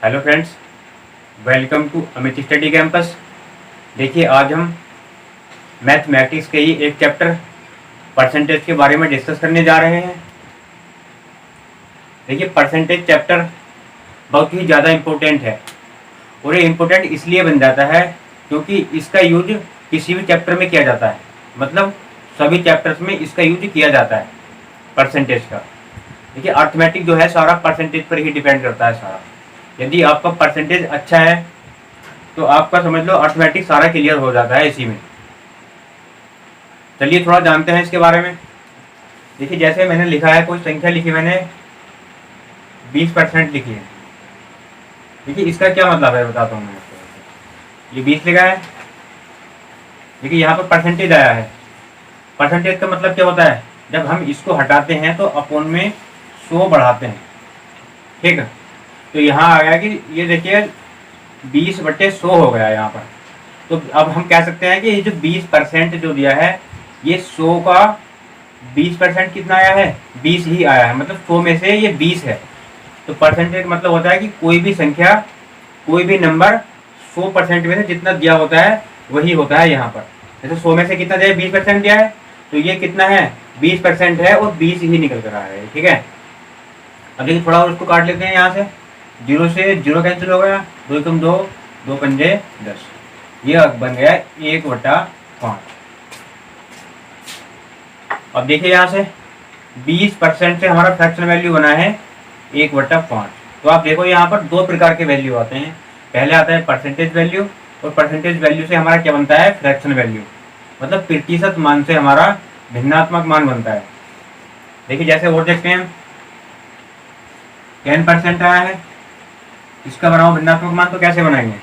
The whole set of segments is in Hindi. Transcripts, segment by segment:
Hello friends, welcome to Amit study campus. देखिए, आज हम मैथमेटिक्स के ही एक चैप्टर परसेंटेज के बारे में डिस्कस करने जा रहे हैं। देखिए, परसेंटेज चैप्टर बहुत ही ज़्यादा इम्पोर्टेंट है और ये इम्पोर्टेंट इसलिए बन जाता है क्योंकि इसका यूज किसी भी चैप्टर में किया जाता है। मतलब सभी चैप्टर्स में इसका यूज किया जाता है परसेंटेज का। देखिए, अर्थमेटिक जो है सारा परसेंटेज पर ही डिपेंड करता है सारा। यदि आपका परसेंटेज अच्छा है तो आपका समझ लो अर्थमेटिक सारा क्लियर हो जाता है इसी में। चलिए थोड़ा जानते हैं इसके बारे में। देखिए, जैसे मैंने लिखा है, कोई संख्या लिखी मैंने 20% लिखी है। देखिए, इसका क्या मतलब है बताता हूँ मैं आपको। ये 20 लिखा है। देखिए, यहाँ पर परसेंटेज आया है। परसेंटेज का मतलब क्या होता है, जब हम इसको हटाते हैं तो अपोन में 100 बढ़ाते हैं। ठीक है, तो यहाँ आ गया कि ये देखिए 20/100 हो गया यहाँ पर। तो अब हम कह सकते हैं कि ये जो 20% जो दिया है, ये 100 का 20% कितना आया है, 20 ही आया है। मतलब 100 में से ये 20 है। तो परसेंटेज मतलब होता है कि कोई भी संख्या, कोई भी नंबर 100% में से जितना दिया होता है वही होता है यहाँ पर। जैसे 100 में से कितना दिया है, 20% दिया है, तो ये कितना है, 20% है और 20 ही निकल कर आ रहा है। ठीक है, अब देखिए थोड़ा और उसको काट लेते हैं। यहाँ से 0 से 0 कैंसिल हो गया, 2 एकम 2, 2 पंजे 10। ये बन गया 1/5। अब देखिए यहाँ से 20% से हमारा फ्रैक्शन वैल्यू बना है 1/5। तो आप देखो यहाँ पर दो प्रकार के वैल्यू आते हैं। पहले आता है परसेंटेज वैल्यू, और परसेंटेज वैल्यू से हमारा क्या बनता है, फ्रैक्शन वैल्यू। मतलब प्रतिशत मान से हमारा भिन्नात्मक मान बनता है। देखिए जैसे और देखते हैं, 10% आया है, इसका बनाओ भिन्नात्मक मान, तो कैसे बनाएंगे,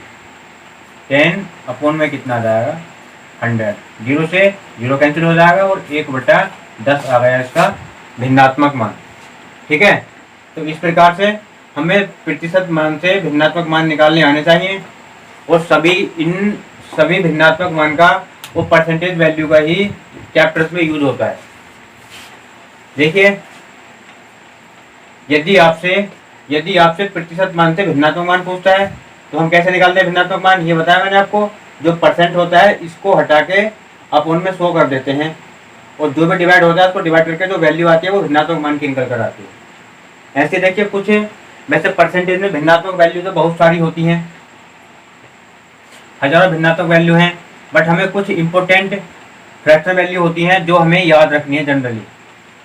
10 अपोन में कितना आ जाएगा, 100। 0 से 0 कैंसिल हो जाएगा और 1/10 आ गया इसका भिन्नात्मक मान। ठीक है, तो इस प्रकार से हमें प्रतिशत मान से भिन्नात्मक मान निकालने आने चाहिए। और इन सभी भिन्नात्मक मान का वो परसेंटेज वैल्यू का ही चैप्टर्स में यूज होता है। देखिए, यदि आपसे प्रतिशत मान से भिन्नात्मक मान पूछता है तो हम कैसे निकालते हैं भिन्नात्मक मान, ये बताया मैंने आपको। जो परसेंट होता है इसको हटा के अपोन में 100 कर देते हैं, और जो भी डिवाइड होता है उसको डिवाइड करके जो वैल्यू आती है वो भिन्नात्मक मान की निकल कर आती है। ऐसे देखिए, कुछ वैसे परसेंटेज में भिन्नात्मक वैल्यू तो बहुत सारी होती हैं, हजारों भिन्नात्मक वैल्यू हैं, बट हमें कुछ इंपॉर्टेंट फ्रैक्शन वैल्यू होती हैं जो हमें याद रखनी है जनरली।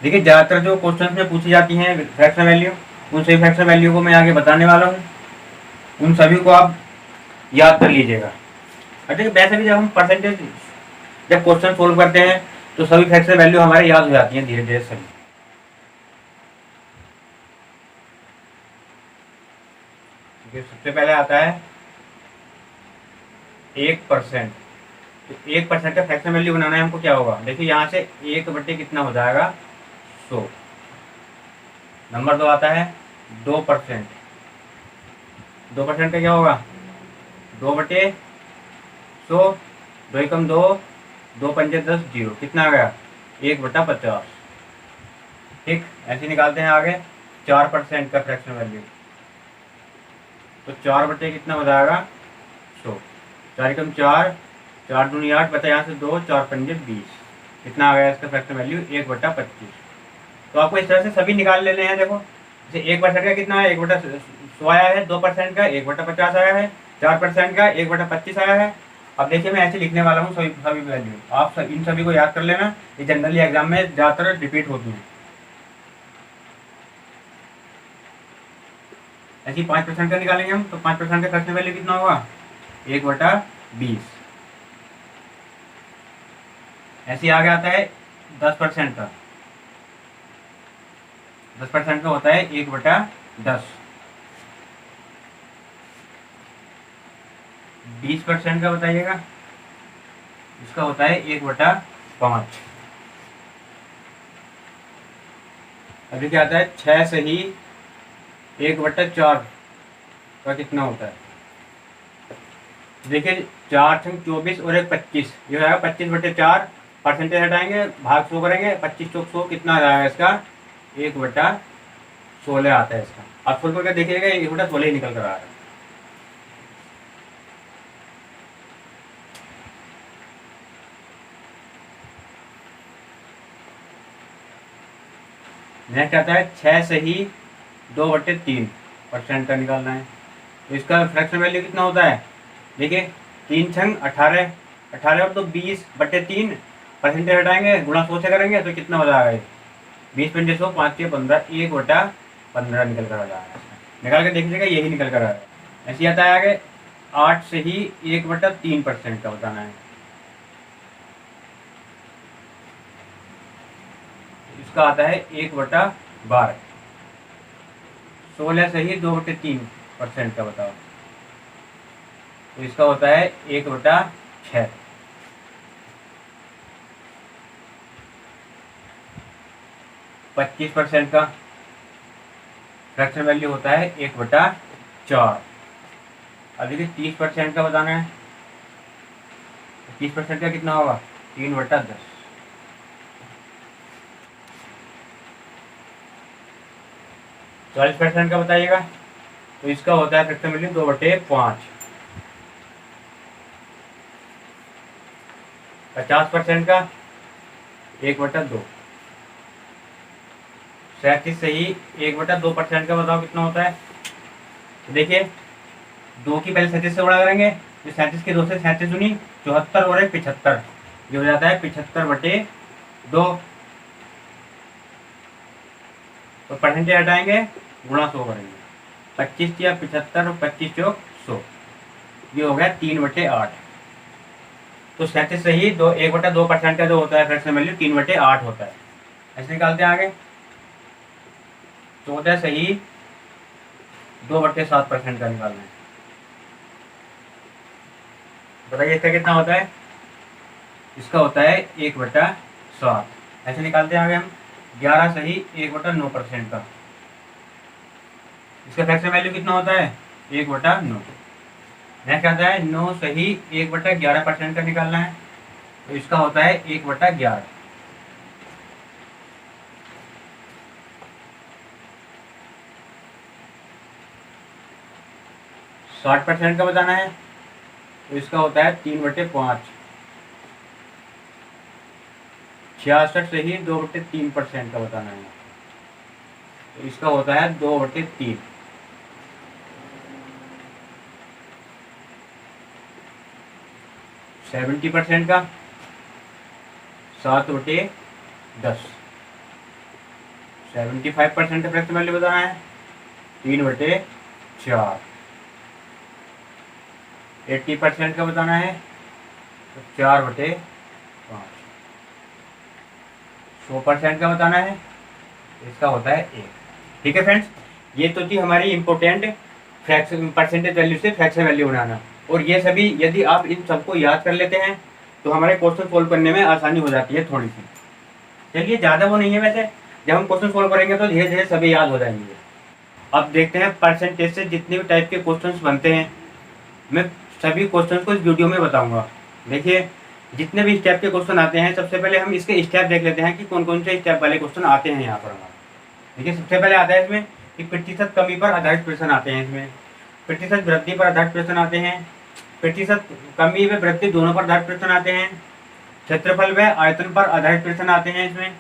देखिए, ज़्यादातर जो क्वेश्चन में पूछी जाती हैं फ्रैक्शन वैल्यू, उन सभी फ्रैक्शन वैल्यू को मैं आगे बताने वाला हूँ। उन सभी को आप याद कर लीजिएगा। अच्छा, वैसे भी जब क्वेश्चन सोल्व करते हैं तो सभी फ्रैक्शन वैल्यू हमारे याद हो जाती हैं धीरे धीरे सभी। सबसे पहले आता है 1%। तो 1% का फ्रैक्शन वैल्यू बनाना है हमको, क्या होगा, देखिए यहाँ से 1/, कितना हो जाएगा, 100। नंबर 2 आता है 2%। 2% का क्या होगा, 2/100, 2 एकम 2, 2 पंजे 10, 0, कितना आ गया, 1/50। ठीक, ऐसे निकालते हैं आगे 4% का फ्रैक्शन वैल्यू। तो 4/, कितना हो जाएगा, 100। 4 एकम 4, 4 दूनी 8, बचा यहाँ से 2, 4 पंजे 20, कितना आ गया इसका फ्रैक्शन वैल्यू, 1/25। तो आपको इस तरह से सभी निकाल लेने हैं। देखो, जैसे 1% का कितना है, 1/100 आया है, 2% का 1/50 आया है, 4% का 1/25 आया है। अब देखिए, मैं ऐसे लिखने वाला हूँ सभी वैल्यू, आप इन सभी को याद कर लेना, ये जनरली एग्जाम में ज़्यादातर रिपीट होती हैं। ऐसे 5% का निकालेंगे हम, तो 5% का फ्रैक्शन वैल्यू कितना होगा, 1/20। ऐसे आगे आता है 10% का। 10% का होता है 1/10। 20% का बताइएगा, इसका होता है 1/5। अभी क्या आता है, 6 से ही 1/4 का कितना होता है, देखिए 4 छंग 24 और 1 25, ये हो जाएगा 25/4। परसेंटेज हटाएंगे, भाग 100 करेंगे, 25 चौक 100, कितना आ जाएगा इसका, 1/16 आता है इसका। आप फुल करके देखिएगा 1/16 ही निकल कर आ रहा है। नेक्स्ट आता है 6 सही 2/3% का निकालना है। तो इसका फ्रैक्शन वैल्यू कितना होता है, देखिए 3 छंग 18, 18 और 2 20/3, परसेंटेज हटाएंगे गुणा 100 से करेंगे तो कितना हो जाएगा, 20 × 100 5 × 15 1/15 निकल कर आ जाएगा। निकाल के देखिएगा यही निकल कर आ रहा है। ऐसे आता है आगे 8 सही 1/3% का बताना है। इसका आता है 1/12। 16 सही 2/3% का बताओ, तो इसका होता है 1/6। 25% का फ्रैक्शन वैल्यू होता है 1/4। अब देखिए 30% का बताना है। 30% का कितना होगा, 3/10। 40% का बताइएगा, तो इसका होता है फ्रैक्शन वैल्यू 2/5। 50% का 1/2। 37 सही 1/2% का बताओ कितना होता है। तो देखिए 2 की पहले 37 से गुणा करेंगे, तो 37 के 2 से 37 दूनी 74 और 75, ये हो जाता है 75/2। तो परसेंटेज हटाएंगे गुणा 100 करेंगे, 25 या 75 और 25 चौक 100, ये हो गया 3/8। तो 37 सही 1/2% का जो होता है फ्रैक्शन वैल्यू 3/8 होता है। ऐसे निकालते हैं आगे। 14 सही 2/7% का निकालना है। बताइए इसका कितना होता है, इसका होता है 1/7। ऐसे निकालते हैं आगे हम। 11 सही 1/9% का, इसका फ्रैक्शन वैल्यू कितना होता है 1/9। नेक्स्ट आता है 9 सही 1/11% का निकालना है, तो इसका होता है 1/11। 60% का बताना है, तो इसका होता है 3/5। 66 सही 2/3% का बताना है, तो इसका होता है 2/3। 70% का 7/10। 75% का फ्रैक्शन वैल्यू बताना है 3/4। 80% का बताना है तो 4/5। 100% का बताना है, इसका होता है 1। ठीक है फ्रेंड्स, ये तो थी हमारी इंपॉर्टेंट फ्रैक्शन परसेंटेज वैल्यू से फ्रैक्शन वैल्यू बनाना। और ये सभी यदि आप इन सबको याद कर लेते हैं तो हमारे क्वेश्चन सोल्व करने में आसानी हो जाती है थोड़ी सी। चलिए ज़्यादा वो नहीं है वैसे, जब हम क्वेश्चन सोल्व करेंगे तो धीरे धीरे सभी याद हो जाएंगे। अब देखते हैं परसेंटेज से जितने भी टाइप के क्वेश्चन बनते हैं, मैं सभी क्वेश्चन को इस वीडियो में बताऊंगा। देखिए जितने भी स्टेप के क्वेश्चन आते हैं, सबसे पहले हम इसके स्टेप देख लेते हैं कि कौन कौन से स्टेप वाले क्वेश्चन आते हैं यहाँ पर हमारे। देखिए सबसे पहले आता है इसमें कि प्रतिशत कमी पर आधारित प्रश्न आते हैं। इसमें प्रतिशत वृद्धि पर आधारित प्रश्न आते हैं, प्रतिशत कमी व वृद्धि दोनों पर आधारित प्रश्न आते हैं, क्षेत्रफल व आयतन पर आधारित प्रश्न आते हैं, इसमें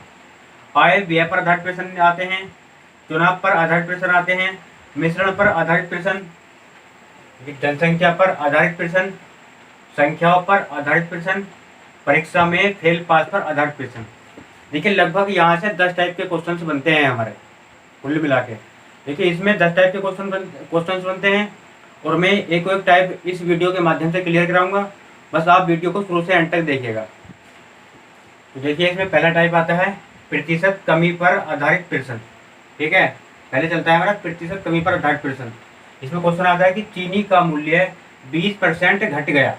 आय व्यय पर आधारित प्रश्न आते हैं, चुनाव पर आधारित प्रश्न आते हैं, मिश्रण पर आधारित प्रश्न, जनसंख्या पर आधारित प्रश्न, संख्याओं पर आधारित प्रश्न, परीक्षा में फेल पास पर आधारित प्रश्न। देखिए लगभग यहाँ से 10 टाइप के क्वेश्चंस बनते हैं हमारे कुल मिला के। देखिए इसमें 10 टाइप के क्वेश्चंस बनते हैं और मैं एक एक टाइप इस वीडियो के माध्यम से क्लियर कराऊंगा। बस आप वीडियो को शुरू से एंड तक देखिएगा। तो देखिए इसमें पहला टाइप आता है प्रतिशत कमी पर आधारित प्रश्न। ठीक है, पहले चलता है हमारा प्रतिशत कमी पर आधारित प्रश्न। इसमें क्वेश्चन आता है कि चीनी का मूल्य 20% घट गया,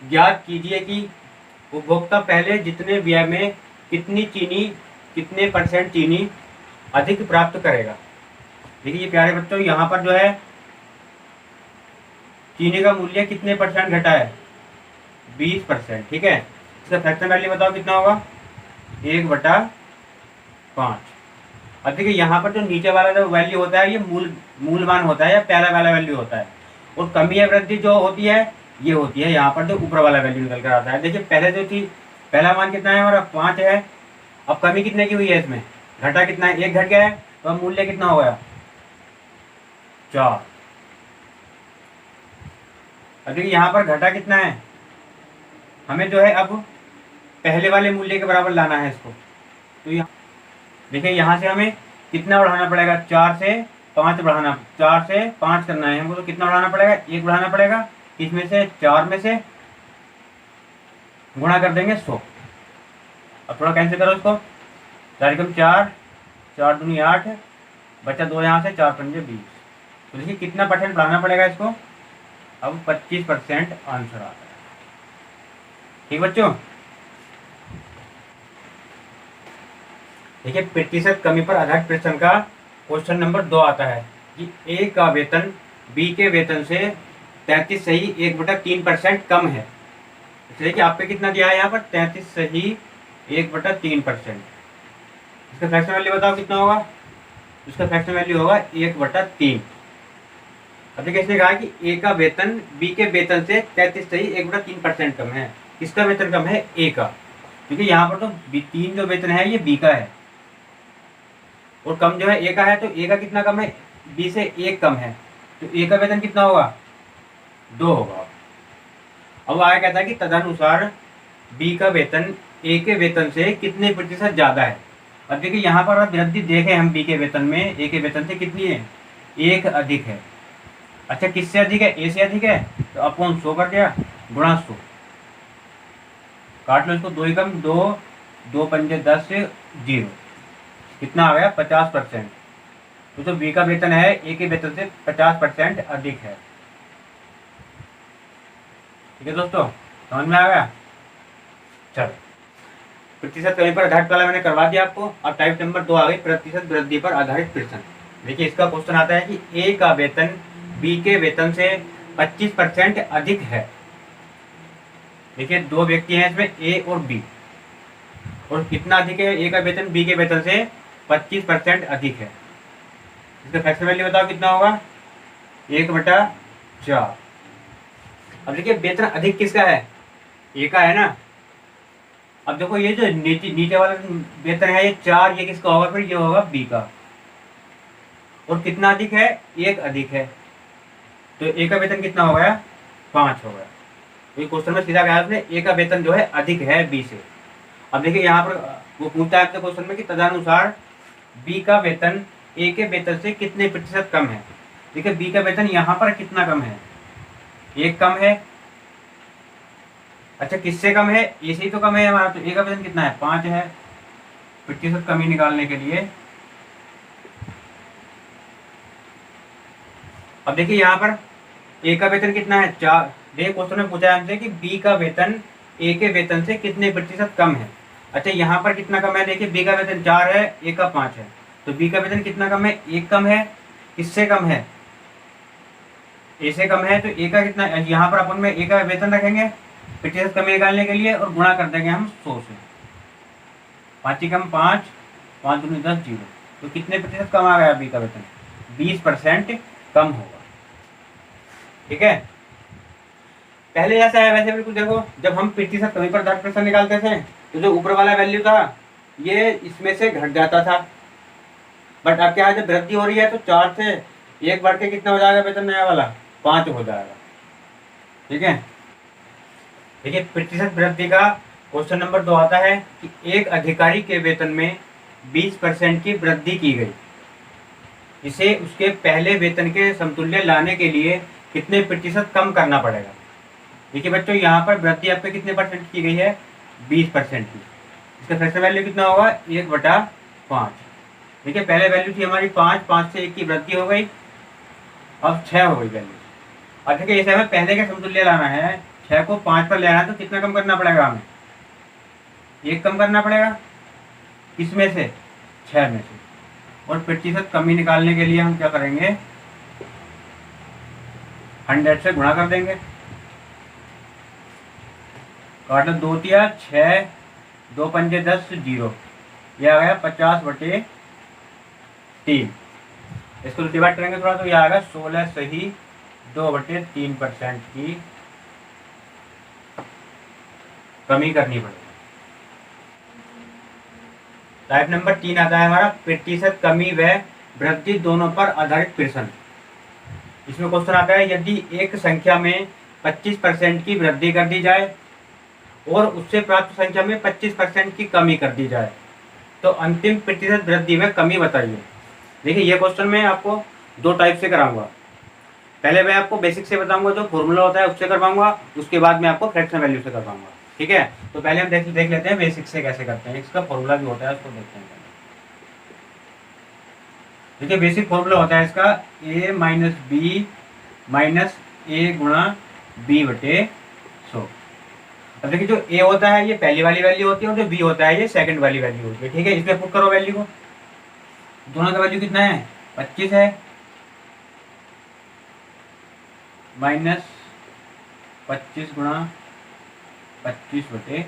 ज्ञात कीजिए कि उपभोक्ता पहले जितने व्यय में कितने परसेंट चीनी अधिक प्राप्त करेगा। देखिए ये प्यारे बच्चों, यहाँ पर जो है चीनी का मूल्य कितने परसेंट घटा है, 20%। ठीक है, इसका फ्रैक्शन वैल्यू बताओ कितना होगा, 1/5। अब देखिए यहाँ पर जो नीचे वाला जो वैल्यू होता है ये मूलमान होता है या पहला वाला वैल्यू होता है, और कमी या वृद्धि जो होती है ये होती है यहाँ पर जो ऊपर वाला वैल्यू निकल कर आता है। देखिए पहले जो थी पहला मान कितना है हमारा 5 है, अब कमी कितने की हुई है इसमें, घटा कितना है, 1 घट गया है, तो अब मूल्य कितना हो गया, 4। अब देखिए यहाँ पर घटा कितना है, हमें जो है अब पहले वाले मूल्य के बराबर लाना है इसको। तो यहाँ देखिए यहाँ से हमें कितना बढ़ाना पड़ेगा, 4 से 5 बढ़ाना, 4 से 5 करना है हमको, तो कितना बढ़ाना पड़ेगा, 1 बढ़ाना पड़ेगा। इसमें से 4 में से गुणा कर देंगे 100। अब थोड़ा कैंसिल करो इसको, 4 कम 4, 4 दूनी 8, बचा 2 यहाँ से, 4 पंजे 20। तो देखिए कितना परसेंट बढ़ाना पड़ेगा इसको, अब 25% आंसर आ रहा है। ठीक बच्चों, देखिए प्रतिशत कमी पर आधारित प्रश्न का क्वेश्चन नंबर 2 आता है कि ए का वेतन बी के वेतन से 33 सही 1/3% कम है। इसलिए कि आपको कितना दिया है यहाँ पर, 33 सही 1/3%। इसका फ्रैक्शन वैल्यू बताओ कितना होगा, इसका फ्रैक्शन वैल्यू होगा 1/3। अब देखिए इसने कहा कि ए का वेतन बी के वेतन से 33 सही 1/3% कम है। किसका वेतन कम है, ए का, क्योंकि यहाँ पर तो 3 जो वेतन है ये बी का है और कम जो है ए का है, तो ए का कितना कम है, बी से 1 कम है, तो ए का वेतन कितना होगा, 2 होगा। अब आया कहता है कि तदनुसार बी का वेतन ए के वेतन से कितने प्रतिशत ज्यादा है। अब देखिए यहाँ पर आप वृद्धि देखें हम बी के वेतन में ए के वेतन से कितनी है, 1 अधिक है। अच्छा किससे अधिक है, ए से अधिक है, तो अपॉन 100 कर दिया, गुणा 100, काट लो इसको, 2 एकम 2, 2 पंजे 10 से 0, कितना आ गया 50%। तो जो बी का वेतन है ए के वेतन से 50% अधिक है। ठीक है दोस्तों, समझ में आ गया। चलो, प्रतिशत कमी पर आधारित वाला मैंने करवा दिया आपको। अब टाइप नंबर 2 आ गई, प्रतिशत वृद्धि पर आधारित प्रश्न। देखिए इसका क्वेश्चन आता है कि ए का वेतन बी के वेतन से 25% अधिक है। देखिए 2 व्यक्ति हैं इसमें, ए और बी, और कितना अधिक है, ए का वेतन बी के वेतन से 25% अधिक है। इसका फ्रैक्शन वैल्यू बताओ कितना होगा, 1/4। अब देखिए वेतन अधिक किसका है, ए का है ना। अब देखो ये जो नीचे वाला वेतन है ये 4, ये किसका होगा, फिर ये होगा बी का, और कितना अधिक है, 1 अधिक है, तो ए का वेतन कितना हो गया, 5 हो गया। तो ये क्वेश्चन में सीधा गया उसने, ए का वेतन जो है अधिक है बी से। अब देखिए यहाँ पर वो पूछता है आपसे क्वेश्चन में कि तदनुसार बी का वेतन ए के वेतन से कितने प्रतिशत कम है। देखिए बी का वेतन यहाँ पर कितना कम है, 1 कम है। अच्छा किससे कम है, ए से ही तो कम है हमारा, तो ए का वेतन कितना है, 5 है। प्रतिशत कमी निकालने के लिए अब देखिए यहाँ पर ए का वेतन कितना है, 4। देखिए क्वेश्चन में पूछा है हमसे कि बी का वेतन ए के वेतन से कितने प्रतिशत कम है। अच्छा यहाँ पर कितना कम है, देखिए बी का वेतन 4 है, ए का 5 है, तो बी का वेतन कितना कम है, 1 कम है। किससे कम है, ए से कम है, तो ए का कितना, यहाँ पर अपन में ए का वेतन रखेंगे प्रतिशत कमी निकालने के लिए और गुणा कर देंगे हम 100 से। 5 कम 5, 5 दूनी 10, 0, तो कितने प्रतिशत कम आ गया बी का वेतन, 20% कम होगा। ठीक है, पहले जैसा है वैसे बिल्कुल। देखो जब हम प्रतिशत कमी पर आधारित प्रश्न निकालते थे तो जो ऊपर वाला वैल्यू था ये इसमें से घट जाता था, बट अब क्या है, जब वृद्धि हो रही है तो 4 से 1 बढ़ के कितना हो जाएगा वेतन नया वाला, 5 हो जाएगा। ठीक है, देखिए प्रतिशत वृद्धि का क्वेश्चन नंबर 2 आता है कि एक अधिकारी के वेतन में 20% की वृद्धि की गई, इसे उसके पहले वेतन के समतुल्य लाने के लिए कितने प्रतिशत कम करना पड़ेगा। देखिए बच्चों यहाँ पर वृद्धि आपके कितने परसेंट की गई है, 20% की। इसका फ्रैक्शन वैल्यू कितना होगा, 1/5। देखिए पहले वैल्यू थी हमारी 5, 5 से 1 की वृद्धि हो गई, अब 6 हो गई वैल्यू। अब देखिए इसे हमें पहले के समतुल्य लाना है, 6 को 5 पर ले आना है, तो कितना कम करना पड़ेगा हमें, 1 कम करना पड़ेगा। किसमें से, 6 में से। और प्रतिशत कमी निकालने के लिए हम क्या करेंगे, 100 से गुणा कर देंगे, काट लो 2 तिया 6, 2 पंजे 10, 0, यह आ गया 50/3। इसको डिवाइड करेंगे थोड़ा तो यह आ गया 16 सही 2/3% की कमी करनी पड़ेगी। टाइप नंबर 3 आता है हमारा प्रतिशत कमी व वृद्धि दोनों पर आधारित प्रश्न। इसमें क्वेश्चन आता है यदि एक संख्या में 25% की वृद्धि कर दी जाए और उससे प्राप्त संख्या में 25% की कमी कर दी जाए तो अंतिम प्रतिशत वृद्धि में कमी बताइए। देखिए ये क्वेश्चन मैं आपको दो टाइप से कराऊंगा। पहले मैं आपको बेसिक से बताऊंगा, जो फॉर्मूला होता है उससे करवाऊंगा, उसके बाद मैं आपको फ्रैक्शन वैल्यू से करवाऊंगा। ठीक है, तो पहले हम देख लेते हैं बेसिक से कैसे करते हैं। इसका फॉर्मूला भी होता है, उसको देखते हैं। देखिए बेसिक फॉर्मूला होता है इसका a माइनस बी माइनस ए गुणा बी बटे 100। अब देखिए जो a होता है ये पहली वाली वैल्यू होती है और जो b होता है ये सेकंड वाली वैल्यू होती है। ठीक है, इसमें पुट करो वैल्यू को। दोनों का वैल्यू कितना है? 25 है माइनस 25 गुणा 25 बटे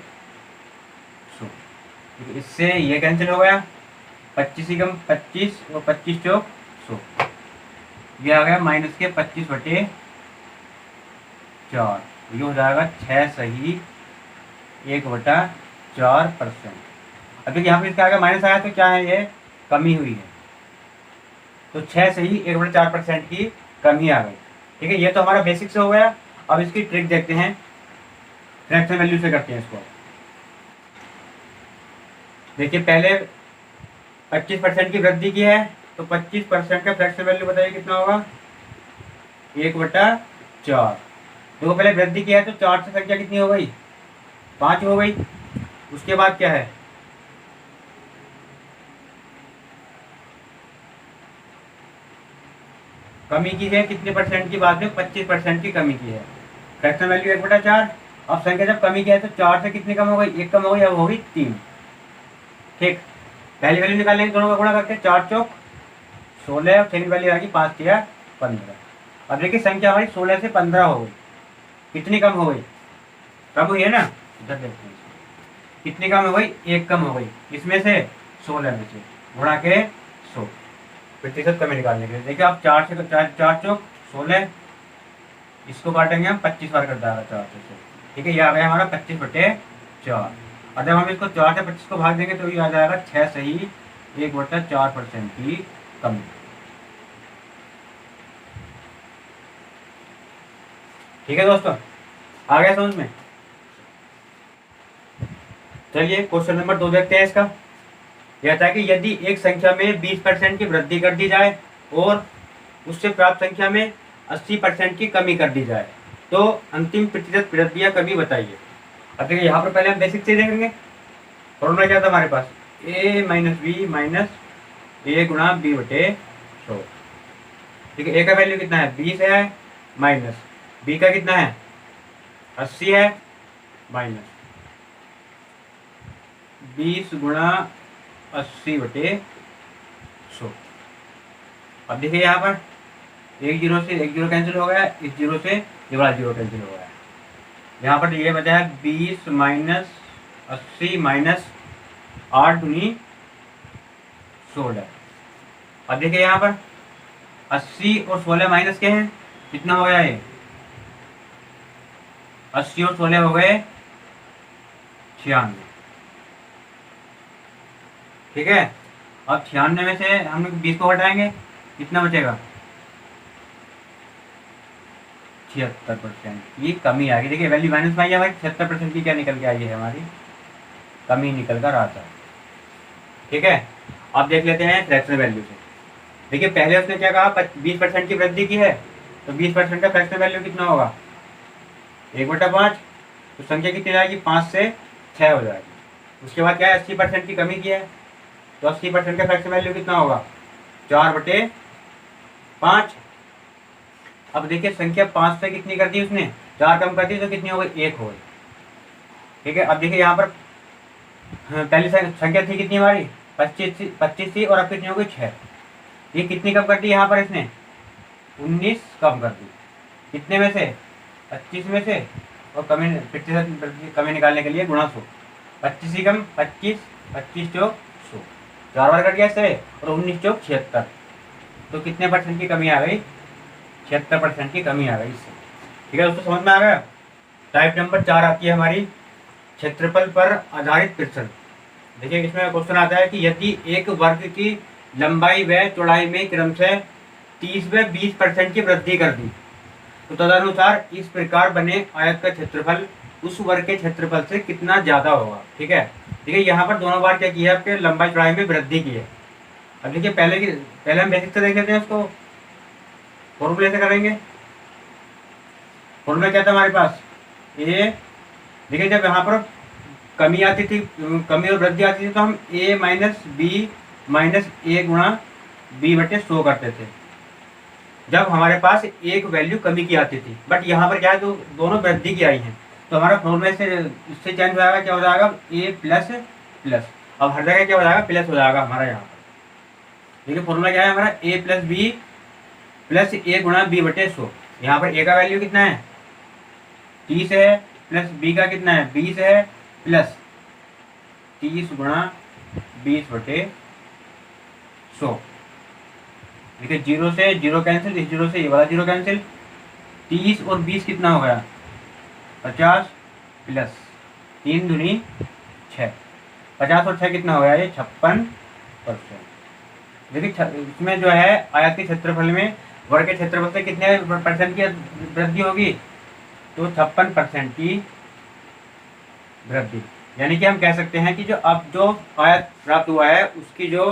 100। इससे ये कैंसिल हो गया, 25 ही कम 25 और 25 चौक 100। ये आ गया माइनस के 25 बटे 4। ये हो जाएगा 6 सही 1/4%। अब देखिए यहाँ पे इसका आगे माइनस आया तो क्या है, ये कमी हुई है, तो 6 सही 1/4% की कमी आ गई। ठीक है, ये तो हमारा बेसिक से हो गया। अब इसकी ट्रिक देखते हैं, फ्रैक्शन वैल्यू से करते हैं इसको। देखिए पहले 25% की वृद्धि की है तो 25% का फ्रैक्शन वैल्यू बताइए कितना होगा? 1/4। देखो पहले वृद्धि की है तो 4 से संख्या कितनी हो गई? 5 हो गई। उसके बाद क्या है? कमी की है कितने परसेंट की? बात में 25% की कमी की है। Fraction value 1/4। अब संख्या जब कमी की है तो 4 से कितनी कम हो गई? 1 कम हो गई, अब होगी 3। ठीक, पहली वैल्यू निकालेंगे दोनों का गुणा करके, 4 चौक 16 और सेकंड वैल्यू आ गई 5 या 15। अब देखिए संख्या हमारी 16 से 15 हो गई। कितनी कम हो गई? कम हुई है ना, इधर देखते हैं कितनी कम हो गई? 1 कम हो गई। इसमें से 16 में से गुणा के 100 प्रतिशत कमी निकालने के लिए। देखिए आप 4 से 4 चौक 16, इसको काटेंगे हम 25 बार कर जाएगा 4 से 100। ठीक है, ये आ गया हमारा 25/4। और जब हम इसको 4 से 25 को भाग देंगे तो ये आ जाएगा 6 सही 1/4% की कमी। ठीक है दोस्तों, आ गया समझ में? चलिए क्वेश्चन नंबर 2 देखते हैं। इसका यह था कि यदि एक संख्या में 20% की वृद्धि कर दी जाए और उससे प्राप्त संख्या में 80% की कमी कर दी जाए तो अंतिम प्रतिशत वृद्धि या कमी बताइए। अब देखिए यहाँ पर पहले हम बेसिक से देखेंगे। फॉर्मूला क्या था हमारे पास? a माइनस बी माइनस ए गुणा बी बटे 100। ठीक है, a का वैल्यू कितना है? 20 है माइनस b का कितना है? 80 है माइनस 20 गुणा 80 बटे 100। अब देखिए यहाँ पर एक जीरो से एक जीरो कैंसिल हो गया, इस जीरो से ये वाला जीरो कैंसिल हो गया। यहाँ पर ये बचा है 20 माइनस 80 माइनस 8 दूनी 16। अब देखिए यहाँ पर 80 और 16 माइनस के हैं, कितना हो गया? ये 80 और 16 हो गए 96। ठीक है, अब 96 में से हम लोग 20 को हटाएंगे, कितना बचेगा? 76% की कमी आ गई। देखिए वैल्यू माइनस में आई है हमारी, 76% की क्या निकल के आई है? हमारी कमी निकल कर आता है। ठीक है, अब देख लेते हैं फ्रैक्शन वैल्यू से। देखिए पहले उसने क्या कहा? 20% की वृद्धि की है तो 20% का फ्रैक्शन वैल्यू कितना होगा? 1/5। तो संख्या कितनी जाएगी? 5 से 6 हो जाएगी। उसके बाद क्या है? 80% की कमी की है तो 80% का फ्रैक्शन वैल्यू कितना होगा? 4/5। अब देखिए संख्या 5 से कितनी कर दी उसने? 4 कम कर दी तो कितनी हो गई? 1 हो गई। ठीक है, अब देखिए यहाँ पर पहली संख्या थी कितनी हमारी? 25 थी और अब कितनी हो गई? 6। ये कितनी कम कर दी यहाँ पर इसने? 19 कम कर दी। कितने में से? 25 में से। और कमी प्रतिशत कमी निकालने के लिए गुणा 100। 25 ही कम 25, 25 चौक 100, 4 बार कट गया इससे, और 19 चौक 76। तो कितने परसेंट की कमी आ गई? 76% की कमी आ गई इससे। ठीक है दोस्तों, समझ में आ गया? टाइप नंबर 4 आती है हमारी क्षेत्रफल पर आधारित प्रश्न। देखिए इसमें क्वेश्चन आता है कि यदि एक वर्ग की लंबाई व चौड़ाई में क्रमशः 30 व 20% की वृद्धि कर दी तो तदनुसार इस प्रकार बने आयत का क्षेत्रफल उस वर्ग के क्षेत्रफल से कितना ज्यादा होगा। ठीक है, देखिए यहाँ पर दोनों बार क्या किया है, आपके लंबाई चौड़ाई में वृद्धि की है। अब देखिए पहले हम बेसिक से देख लेते हैं उसको, फॉर्मूले से करेंगे। फॉर्मूला क्या था हमारे पास, ए, देखिए जब यहाँ पर कमी आती थी, कमी और वृद्धि आती थी तो हम a माइनस बी माइनस ए गुणा बी बटे 100 करते थे जब हमारे पास एक वैल्यू कमी की आती थी। बट यहाँ पर क्या है, तो दोनों वृद्धि की आई हैं तो हमारा फॉर्मूले से इससे चेंज हो जाएगा, क्या हो जाएगा, a प्लस प्लस। अब हर जगह क्या हो जाएगा, प्लस हो जाएगा हमारा यहाँ पर। देखिए फॉर्मूला क्या है हमारा, a प्लस बी प्लस ए गुणा बी बटे 100। यहाँ पर a का वैल्यू कितना है, 30 है, प्लस b का कितना है, 20 है, प्लस 30 गुणा 20 बटे 100। देखिए 0 से 0 कैंसिल, इस 0 से ये वाला 0 कैंसिल, 30 और 20 कितना हो गया, 50 प्लस 3 दूनी 6, 50 और 6 कितना हो गया, ये 56%। देखिए इसमें जो है आयत के क्षेत्रफल में वर्ग के क्षेत्रफल से कितने परसेंट की वृद्धि होगी, तो 56% की वृद्धि। यानी कि हम कह सकते हैं कि जो अब जो आयत प्राप्त हुआ है उसकी जो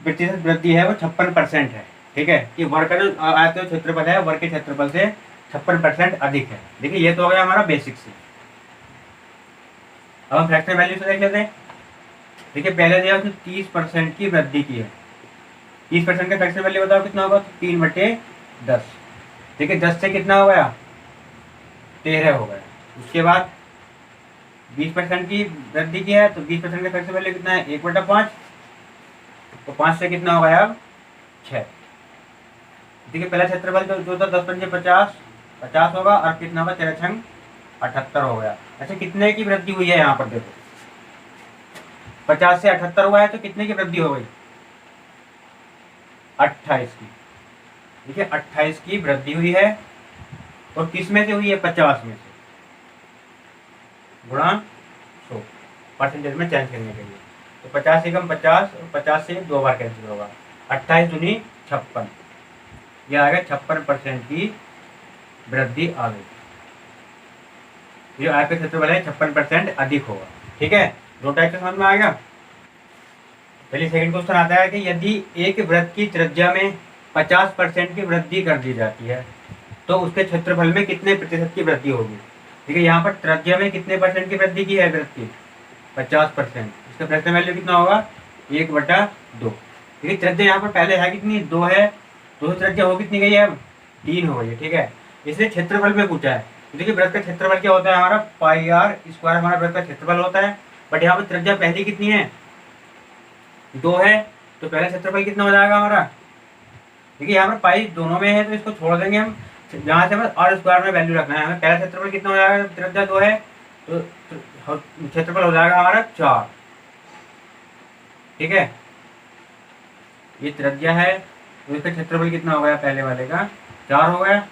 प्रतिशत वृद्धि है वो 56% है। ठीक है, कि वर्ग का जो आयत का क्षेत्रफल है वर्ग के क्षेत्रफल से 56% अधिक है। देखिए ये तो हो गया हमारा बेसिक से। अब हम फ्रैक्शनल वैल्यू से देख लेते हैं। देखिए पहले दिया उसने 30% की वृद्धि की है, 30% का फ्रैक्शनल वैल्यू बताओ कितना होगा, तो 3/10। ठीक है, 10 से कितना हो गया, 13 हो गया। उसके बाद 20% की वृद्धि की है तो 20% का फ्रैक्शनल वैल्यू कितना है, 1/5। तो 5 से कितना हो गया, अब 6। देखिए पहला क्षेत्रफल जो था 10 पंजे 50 होगा, और कितना होगा, 13 छंग 78 हो गया। अच्छा कितने की वृद्धि हुई है यहाँ पर देखो, 50 से 78 हुआ है तो कितने की वृद्धि हो गई, 28 की। देखिए 28 की वृद्धि हुई है, और किस में से हुई है, 50 में से, गुणा 100 परसेंटेज में चेंज करने के लिए। तो 50 से कम 50 और 50 से 2 बार कैंसिल होगा, 28 दूनी 56, यह आ गया 56% की वृद्धि आ गई। जो आयत का क्षेत्रफल है 56% अधिक होगा। ठीक है, दो टाइप से समझ में आएगा। चलिए सेकंड क्वेश्चन आता है कि यदि एक वृत्त की त्रिज्या में 50% की वृद्धि कर दी जाती है तो उसके क्षेत्रफल में कितने प्रतिशत की वृद्धि होगी। ठीक है, यहाँ पर त्रिज्या में कितने परसेंट की वृद्धि की है वृत्त की, 50%। इसका फ्रैक्शनल वैल्यू कितना होगा, 1/2। देखिए त्रिज्या यहाँ पर पहले है कितनी, 2 है, तो त्रिज्या हो कितनी गई है, 3 हो गई है। ठीक है, इसलिए क्षेत्रफल में पूछा है। देखिए वृत्त का क्षेत्रफल क्या होता है हमारा, πr² हमारा वृत्त का क्षेत्रफल होता है। बट यहाँ पर त्रिज्या पहली कितनी है, 2 है, तो पहला क्षेत्रफल कितना हो जाएगा हमारा। देखिए यहाँ पर पाई दोनों में है तो इसको छोड़ देंगे हम, यहाँ से बस r² में वैल्यू रखना है हमें। पहला क्षेत्रफल कितना हो जाएगा, त्रिज्या 2 है तो क्षेत्रफल हो जाएगा हमारा 4। ठीक है, ये त्रिज्या है तो इसका क्षेत्रफल कितना हो गया, पहले वाले का 4 हो गया।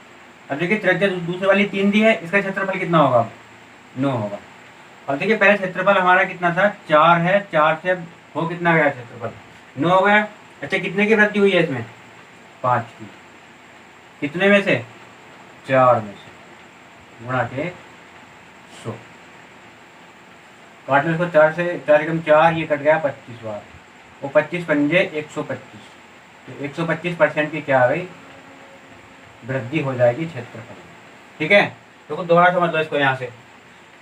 अब देखिए त्रिज्या दूसरे वाली 3 दी है, इसका क्षेत्रफल कितना होगा, 9 होगा। अब देखिए पहले क्षेत्रफल हमारा कितना था, 4 है, 4 से हो कितना गया क्षेत्रफल, 9 हो गया। अच्छा कितने की वृद्धि हुई है इसमें, 5 की। कितने में से, 4 में से, गुणा के 100। काट लो इसको, 4 से 4 एकम 4, ये कट गया 25 बार, वो 25 पंजे 125। तो 125% की क्या आ गई, वृद्धि हो जाएगी क्षेत्रफल। ठीक है, तो दोबारा समझ लो इसको। यहाँ से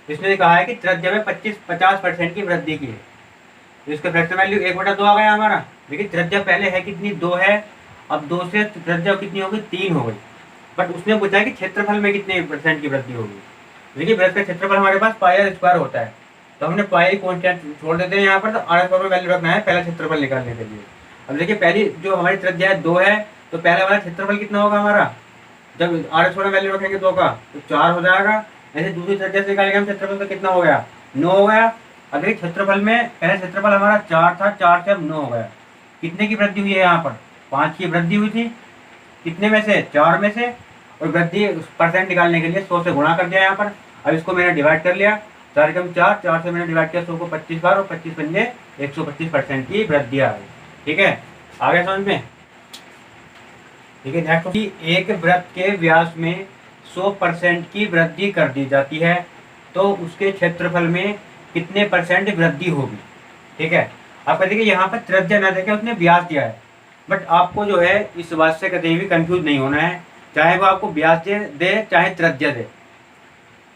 इसने कहा है कि त्रिज्या में 50% की वृद्धि की है, तो इसका फ्रैक्शनल वैल्यू 1/2 आ गया हमारा। देखिए त्रिज्या पहले है कितनी, 2 है, अब 2 से त्रिज्या कितनी हो गई, 3 हो गई। बट उसने पूछा है कि क्षेत्रफल में कितने % की वृद्धि होगी। देखिए वृत्त का क्षेत्रफल हमारे पास πr² होता है, तो हमने पाई कॉन्स्टेंट छोड़ देते हैं यहाँ पर, तो r² में वैल्यू रखना है पहला क्षेत्रफल निकालने के लिए। अब देखिए पहली जो हमारी त्रिज्या है 2 है, तो पहला वाला क्षेत्रफल कितना होगा हमारा, जब r² में वैल्यू रखेंगे 2 का तो 4 हो जाएगा। ऐसे दूसरी त्रिज्या से निकालेंगे हम क्षेत्रफल, तो कितना हो गया, 9 हो गया। अब देखिए क्षेत्रफल में पहला क्षेत्रफल हमारा 4 था, 4 से अब 9 हो गया। कितने की वृद्धि हुई है यहाँ पर, 5 की वृद्धि हुई थी, कितने में से, 4 में से। और वृद्धि परसेंट निकालने के लिए 100 से गुणा कर दिया यहाँ पर। अब इसको मैंने डिवाइड कर लिया, 4 कम 4, 4 से मैंने डिवाइड किया 100 को 25 बार, और 25 पंजे 125% की वृद्धि आ गई। ठीक है, आ गया समझ में? ठीक है, नेक्स्ट कि एक वृत्त के व्यास में 100% की वृद्धि कर दी जाती है तो उसके क्षेत्रफल में कितने परसेंट वृद्धि होगी। ठीक है, आप कहते हैं कि यहाँ पर त्रिज्या ना देके उसने व्यास दिया है, बट आपको जो है इस बात से कहीं भी कंफ्यूज नहीं होना है, चाहे वो आपको व्यास दे चाहे त्रिज्या दे,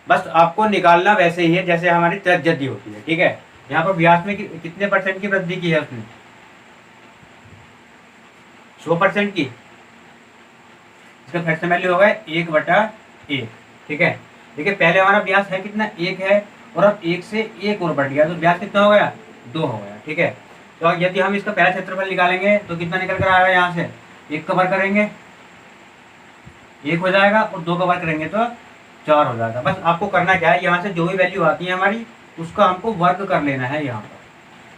बस आपको निकालना वैसे ही है जैसे हमारी त्रिज्या दी होती है। ठीक है, यहाँ पर व्यास में कितने परसेंट की वृद्धि की है उसने? 100% की। इसका फ्रैक्शन वैल्यू होगा 1/1। ठीक है, देखिए पहले हमारा व्यास है कितना, 1 है, और अब 1 से 1 और बढ़ गया तो व्यास कितना हो गया, 2 हो गया। ठीक है, तो यदि हम इसका पहला क्षेत्रफल निकालेंगे तो कितना निकल कर आएगा, यहाँ से 1 का वर्ग करेंगे 1 हो जाएगा, और 2 का वर्ग करेंगे तो 4 हो जाएगा। बस आपको करना क्या है, यहाँ से जो भी वैल्यू आती है हमारी उसका हमको वर्ग कर लेना है यहाँ पर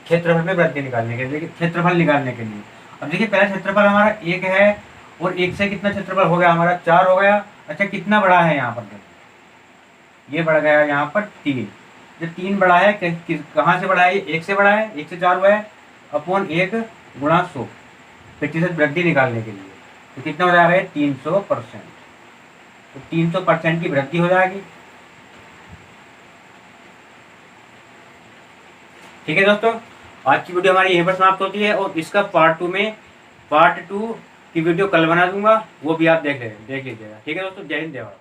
क्षेत्रफल में वृद्धि निकालने के लिए, क्षेत्रफल निकालने के लिए। अब देखिए पहला क्षेत्रफल हमारा 1 है, और 1 से कितना क्षेत्रफल हो गया हमारा, 4 हो गया। अच्छा कितना बड़ा है यहाँ पर, ये बढ़ गया यहाँ पर 3। जो 3 बड़ा है, कहाँ से बड़ा है, 1 से बड़ा है, 1 से 4 हुआ है, अपॉन 1 गुणा 100 प्रतिशत वृद्धि निकालने के लिए, तो कितना हो जाएगा 300%। तो 300% की वृद्धि हो जाएगी। ठीक है दोस्तों, आज की वीडियो हमारी यहीं पर समाप्त होती है, और इसका पार्ट 2 की वीडियो कल बना दूंगा, वो भी आप देख लीजिएगा। ठीक है दोस्तों, जय हिंद जय भारत।